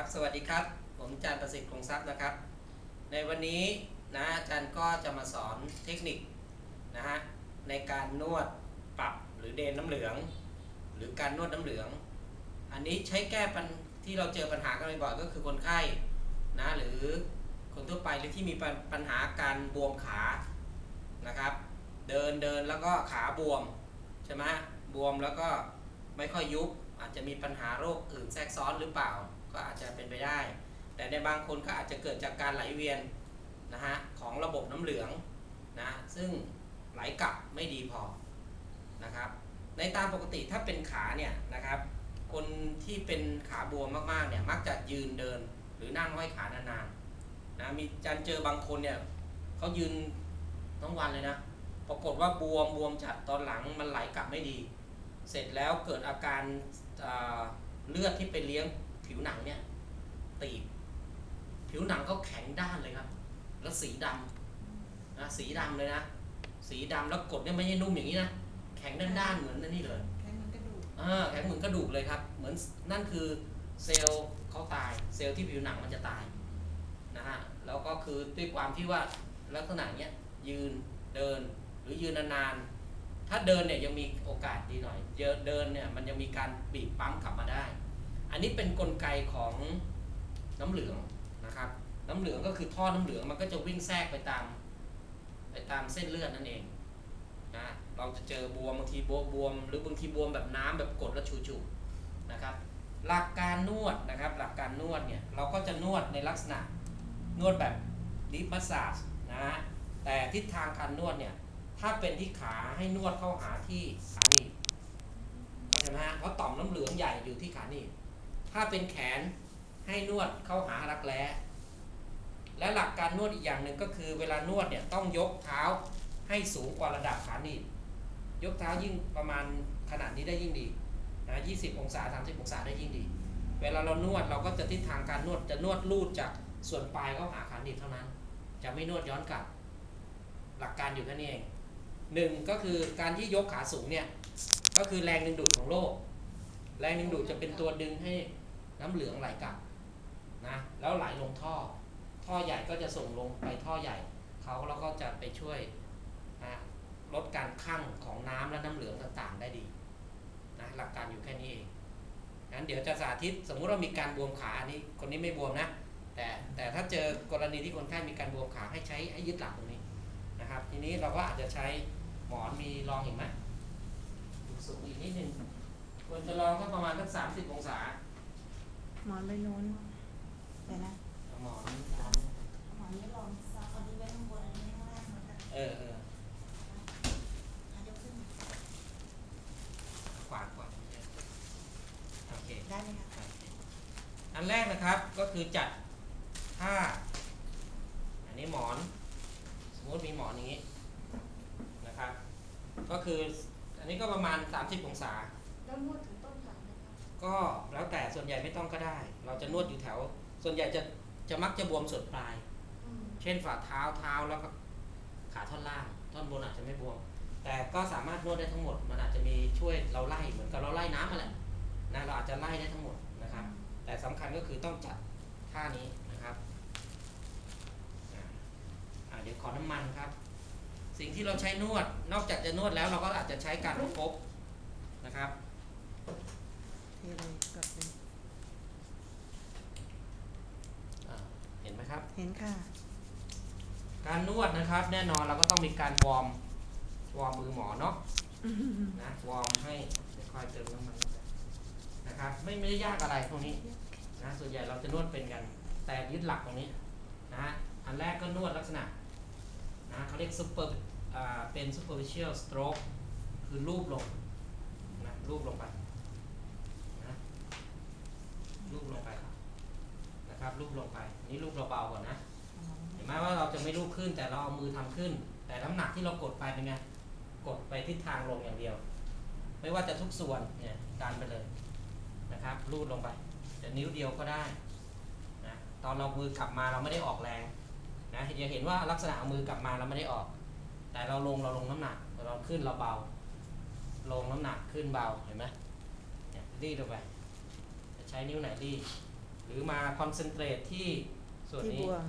ครับสวัสดีครับผมอาจารย์ประสิทธิ์คงทรัพย์นะครับในวันนี้นะอาจารย์ก็จะมาสอนเทคนิคนะฮะในการนวดปรับหรือเดนน้ำเหลืองหรือการนวดน้ำเหลืองอันนี้ใช้แก้ปัญที่เราเจอปัญหากันบ่อยๆก็คือคนไข้นะหรือคนทั่วไปหรือที่มีปัญหาการบวมขานะครับเดินแล้วก็ขาบวมใช่ไหมบวมแล้วก็ไม่ค่อยยุบอาจจะมีปัญหาโรคอื่นแทรกซ้อนหรือเปล่าก็อาจจะเป็นไปได้แต่ในบางคนก็อาจจะเกิดจากการไหลเวียนนะฮะของระบบน้ำเหลืองนะซึ่งไหลกลับไม่ดีพอนะครับในตามปกติถ้าเป็นขาเนี่ยนะครับคนที่เป็นขาบวมมากๆเนี่ยมักจะยืนเดินหรือนั่งห้อยขานานๆนะมีการเจอบางคนเนี่ยเขายืนทั้งวันเลยนะปรากฏว่าบวมจัดตอนหลังมันไหลกลับไม่ดีเสร็จแล้วเกิดอาการเลือดที่ไปเลี้ยงผิวหนังเนี่ยตีบผิวหนังเขาแข็งด้านเลยครับแล้วสีดำนะสีดำเลยนะสีดำแล้วกดเนี่ยไม่ใช่นุ่มอย่างนี้นะแข็งด้านๆเหมือนนี่เลยแข็งเหมือนกระดูกแข็งเหมือนกระดูกเลยครับเหมือนนั่นคือเซลล์เขาตายเซลล์ที่ผิวหนังมันจะตายนะฮะแล้วก็คือด้วยความที่ว่าลักษณะเนี้ยยืนเดินหรือยืนนานๆถ้าเดินเนี่ยยังมีโอกาสดีหน่อยเดินเนี่ยมันยังมีการบีบปั๊มกลับมาได้อันนี้เป็นกลไกของน้ำเหลืองนะครับน้ำเหลืองก็คือท่อน้ำเหลืองมันก็จะวิ่งแทรกไปตามเส้นเลือดนั่นเองนะเราจะเจอบวมบางทีบวมหรือบางทีบวมแบบน้ำแบบกดแล้วชูๆนะครับหลักการนวดนะครับหลักการนวดเนี่ยเราก็จะนวดในลักษณะนวดแบบดิฟมัสซาจนะฮะแต่ทิศทางการนวดเนี่ยถ้าเป็นที่ขาให้นวดเข้าหาที่ขาหนีบเข้าใจไหมฮะเพราะต่อมน้ำเหลืองใหญ่อยู่ที่ขาหนีบถ้าเป็นแขนให้นวดเข้าหารักแร้และหลักการนวดอีกอย่างหนึ่งก็คือเวลานวดเนี่ยต้องยกเท้าให้สูงกว่าระดับขาหนีบยกเท้ายิ่งประมาณขนาดนี้ได้ยิ่งดีนะ20 องศา 30 องศาได้ยิ่งดีเวลาเรานวดเราก็จะทิศทางการนวดจะนวดลูดจากส่วนปลายเข้าหาขาหนีบเท่านั้นจะไม่นวดย้อนกลับหลักการอยู่แค่นี้เองหนึ่งก็คือการที่ยกขาสูงเนี่ยก็คือแรงดึงดูดของโลกแรงดึงดูดจะเป็นตัวดึงให้น้ำเหลืองไหลกลับนะแล้วไหลลงท่อใหญ่ก็จะส่งลงไปท่อใหญ่เขาแล้วก็จะไปช่วยนะลดการคั่งของน้ำและน้ำเหลืองต่างๆได้ดีนะหลักการอยู่แค่นี้เองงั้นเดี๋ยวจะสาธิตสมมุติว่ามีการบวมขาอันนี้คนนี้ไม่บวมนะแต่ถ้าเจอกรณีที่คนไข้มีการบวมขาให้ยึดหลักตรงนี้นะครับทีนี้เราก็อาจจะใช้หมอนมีรองเห็นไหมสูงอีกนิดนึงควรจะรองก็ประมาณสัก30 องศาหมอนใบโน้นเดี๋ยวนะหมอนหมอนไม่ลองซักอันนี้ไว้ข้างบนอันนี้ข้างล่างเหมือนกันยกขึ้นกวาดโอเคได้ไหมคะอันแรกนะครับก็คือจัดท่าอันนี้หมอนสมมติมีหมอนอย่างนี้นะครับก็คืออันนี้ก็ประมาณ30 องศาแล้วนวดถึงต้นขาไหมคะก็แล้วแต่ส่วนใหญ่ไม่ต้องก็ได้เราจะนวดอยู่แถวส่วนใหญ่จะมักจะบวมส่วนปลายเช่นฝ่าเท้าแล้วก็ขาท่อนล่างท่อนบนอาจจะไม่บวมแต่ก็สามารถนวดได้ทั้งหมดมันอาจจะมีช่วยเราไล่เหมือนกับเราไล่น้ำมาแหละนะเราอาจจะไล่ได้ทั้งหมดนะครับแต่สำคัญก็คือต้องจัดท่านี้นะครับเดี๋ยวขอน้ำมันครับสิ่งที่เราใช้นวดนอกจากจะนวดแล้วเราก็อาจจะใช้การประคบนะครับเทเลยกดเลยเห็นไหมครับเห็นค่ะการนวดนะครับแน่นอนเราก็ต้องมีการวอร์มมือหมอเนาะนะวอร์มให้คอยเติมน้ำมันนะครับไม่ได้ยากอะไรตรงนี้นะส่วนใหญ่เราจะนวดเป็นกันแต่ยึดหลักตรงนี้นะอันแรกก็นวดลักษณะนะเขาเรียกเป็น superficial stroke คือลูบลงนะลูบลงไปนะลูบลงไปนะครับลูบลงไปนี่ลูบเบาๆก่อนนะเห็นไหมว่าเราจะไม่ลูบขึ้นแต่เราเอามือทำขึ้นแต่น้ำหนักที่เรากดไปเป็นไงกดไปทิศทางลงอย่างเดียวไม่ว่าจะทุกส่วนเนี่ยดันไปเลยนะครับลูดลงไปจะนิ้วเดียวก็ได้นะตอนเรามือกลับมาเราไม่ได้ออกแรงนะจะเห็นว่าลักษณะเอามือกลับมาเราไม่ได้ออกแต่เราลงน้ำหนักเราขึ้นเราเบาลงน้ำหนักขึ้นเบาเห็นไหมเนี่ยรีดลงไปจะใช้นิ้วไหนรีด หรือมาคอนเซนเทรตที่ส่วน ที่ นี้ บวม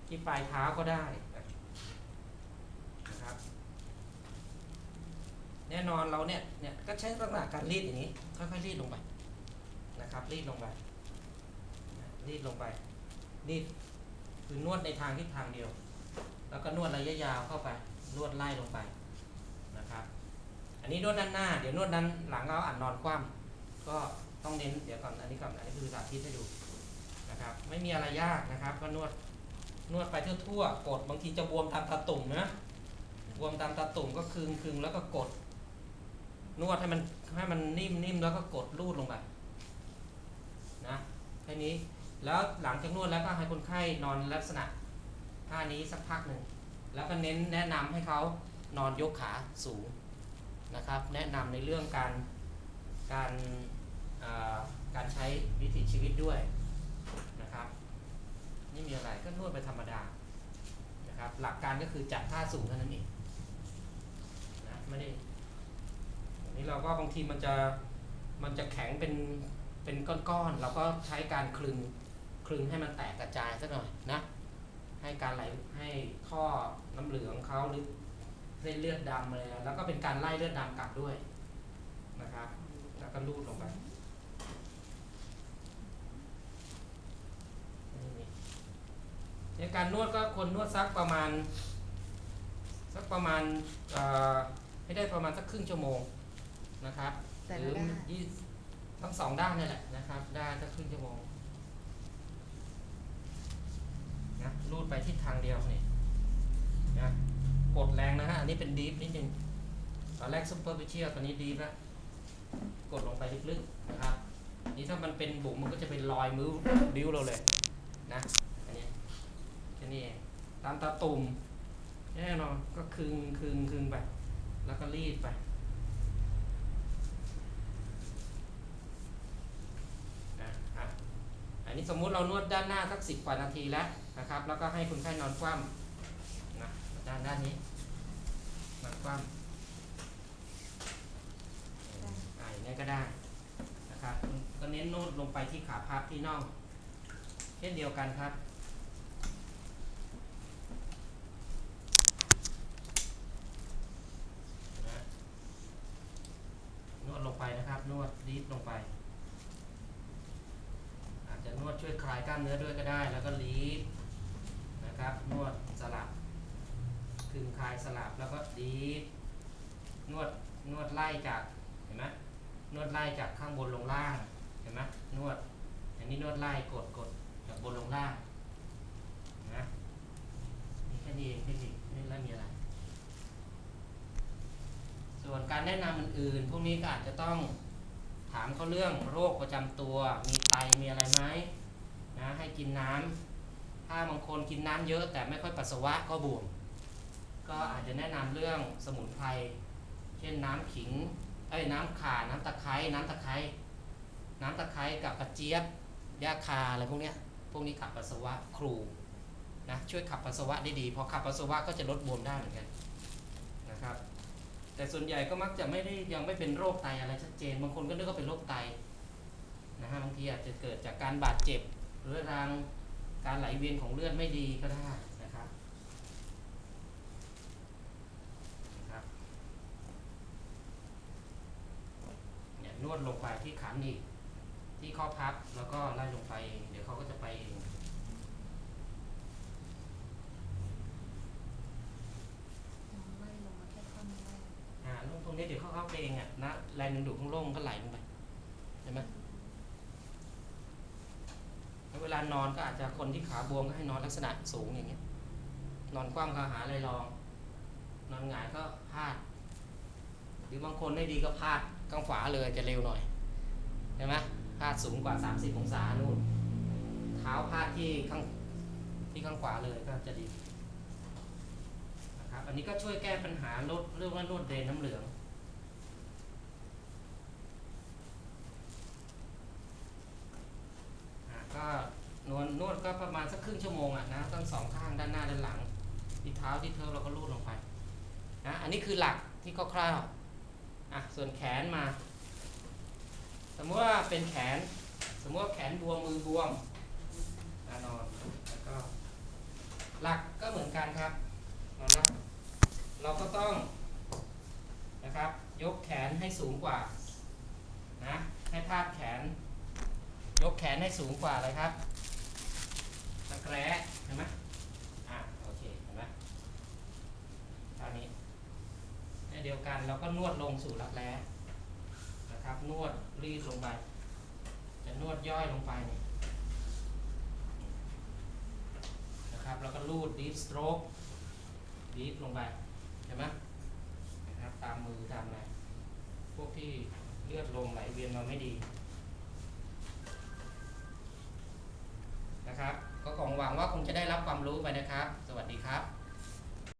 ที่ปลายเท้าก็ได้นะครับ แน่นอนเราเนี่ยก็ใช้ลักษณะการรีดอย่างนี้ค่อยๆรีดลงไปนะครับรีดลงไปรีดลงไปรีดคือนวดในทางทิศทางเดียว แล้วก็นวดระยะยาวเข้าไปนวดไล่ลงไปนะครับ อันนี้นวดด้านหน้าเดี๋ยวนวดด้านหลังเราอ่านนอนคว่ำก็ต้องเน้นเดี๋ยวก่อนอันนี้ก่อนอันนี้คือสาธิตให้ดูนะครับ ไม่มีอะไรยากนะครับ ก็นวดไปทั่วๆกดบางทีจะบวมตามตาตุ่มนะบวมตามตาตุ่มก็คึงแล้วก็กด นวดให้มันนิ่มแล้วก็กดรูดลงไปนะแค่นี้แล้วหลังจากนวดแล้วก็ให้คนไข้นอนลักษณะท่านี้สักพักหนึ่งแล้วก็แนะนำให้เขานอนยกขาสูงนะครับ แนะนำในเรื่องการใช้วิถีชีวิตด้วยนะครับนี่มีอะไรก็นวดไปธรรมดานะครับหลักการก็คือจัดท่าสูงเท่านั้นเองนะไม่ได้นี่เราก็บางทีมันจะแข็งเป็นก้อนๆเราก็ใช้การคลึงให้มันแตกกระจายสักหน่อยนะให้การไหลให้ท่อน้ำเหลืองเขาหรือเส้นเลือดดำอะไรแล้วก็เป็นการไล่เลือดดำกลับด้วยนะครับแล้วก็ลูดลงไปในการนวดก็ควรนวดสักประมาณให้ได้ประมาณสักครึ่งชั่วโมงนะครับหรือทั้งสองด้านนี่แหละนะครับได้สักครึ่งชั่วโมงนะลูดไปทิศทางเดียวนี่นะกดแรงนะฮะอันนี้เป็นดีฟนิดนึงตอนแรกซุปเปอร์ฟิเชียลตอนนี้ดีฟแล้วกดลงไปลึกๆนะครับนี่ถ้ามันเป็นบุ๋มมันก็จะเป็นรอยมือบิ้วเราเลยนะอันนี้แค่นี้เองตามตาตุ่มแน่นอนก็คึงไปแล้วก็รีดไปอันนี้สมมุติเรานวดด้านหน้าสัก10 กว่านาทีแล้วนะครับแล้วก็ให้คนไข้นอนคว่ำนะด้านนี้นอนคว่ำอย่างนี้ก็ได้นะครับก็เน้นนวดลงไปที่ขาพับที่น่องเช่นเดียวกันครับนวดลงไปนะครับนวดรีดลงไปอาจจะนวดช่วยคลายกล้ามเนื้อด้วยก็ได้แล้วก็รีดนะครับนวดสลับคึงคลายสลับแล้วก็รีดนวดไล่จากเห็นไหมนวดไล่จากข้างบนลงล่างเห็นไหมนวดอย่างนี้นวดไล่กดจากบนลงล่างนะนี่แค่นี้เองเทคนิคไม่แล้วมีอะไรส่วนการแนะนำอื่นๆพวกนี้ก็อาจจะต้องถามเขาเรื่องโรคประจำตัวมีไตมีอะไรไหมนะให้กินน้ำถ้าบางคนกินน้ำเยอะแต่ไม่ค่อยปัสสาวะก็บวมก็อาจจะแนะนำเรื่องสมุนไพรเช่นน้ำขิงน้ำข่าน้ำตะไคร้กับกระเจี๊ยบยาคาอะไรพวกนี้ขับปัสสาวะครูนะช่วยขับปัสสาวะได้ดีพอขับปัสสาวะก็จะลดบวมได้เหมือนกันนะครับแต่ส่วนใหญ่ก็มักจะยังไม่เป็นโรคไตอะไรชัดเจนบางคนก็นึกว่าเป็นโรคไตนะฮะบางทีอาจจะเกิดจากการบาดเจ็บหรือทางการไหลเวียนของเลือดไม่ดีก็ได้นะครับเนี่ยนวดลงไปที่ขาหนีบที่ข้อพับแล้วก็ไล่ลงไปเองเดี๋ยวเขาก็จะไปเองลงตรงนี้เดี๋ยวเขาไปเองอ่ะนะแรงดึงดูดข้างล่างก็ไหลลงไปเห็นไหมเวลานอนก็อาจจะคนที่ขาบวมก็ให้นอนลักษณะสูงอย่างเงี้ยนอนคว่ำก็หาอะไรรองนอนหงายก็พาดหรือบางคนได้ดีก็พาดข้างขวาเลยจะเร็วหน่อยเห็นไหมพาดสูงกว่า30 องศานู่นเท้าพาดที่ข้างขวาเลยก็จะดีนะครับอันนี้ก็ช่วยแก้ปัญหาลดเรื่องว่านวดเดนน้ำเหลืองก็นวดก็ประมาณสักครึ่งชั่วโมงนะทั้งสองข้างด้านหน้าด้านหลังที่เท้าที่เท้าเราก็ลูดลงไปนะอันนี้คือหลักที่คร่าวๆส่วนแขนมาสมมติว่าเป็นแขน สมมติว่าแขนบวมมือบวมนอนแล้วก็หลักก็เหมือนกันครับนอนหลักเราก็ต้องนะครับยกแขนให้สูงกว่านะให้พาดแขนยกแขนให้สูงกว่าเลยครับตะแกร้เห็นไหมโอเคเห็นไหมท่านี้เดียวกันเราก็นวดลงสู่รักแร้นะครับนวดรีดลงไปจะนวดย่อยลงไปนี่นะครับแล้วก็ลูดดีฟสโตรกดีฟลงไปเห็นไหมนะครับตามมือตามอะไรพวกที่เลือดลมไหลเวียนมาไม่ดีนะครับก็หวังว่าคงจะได้รับความรู้ไปนะครับสวัสดีครับ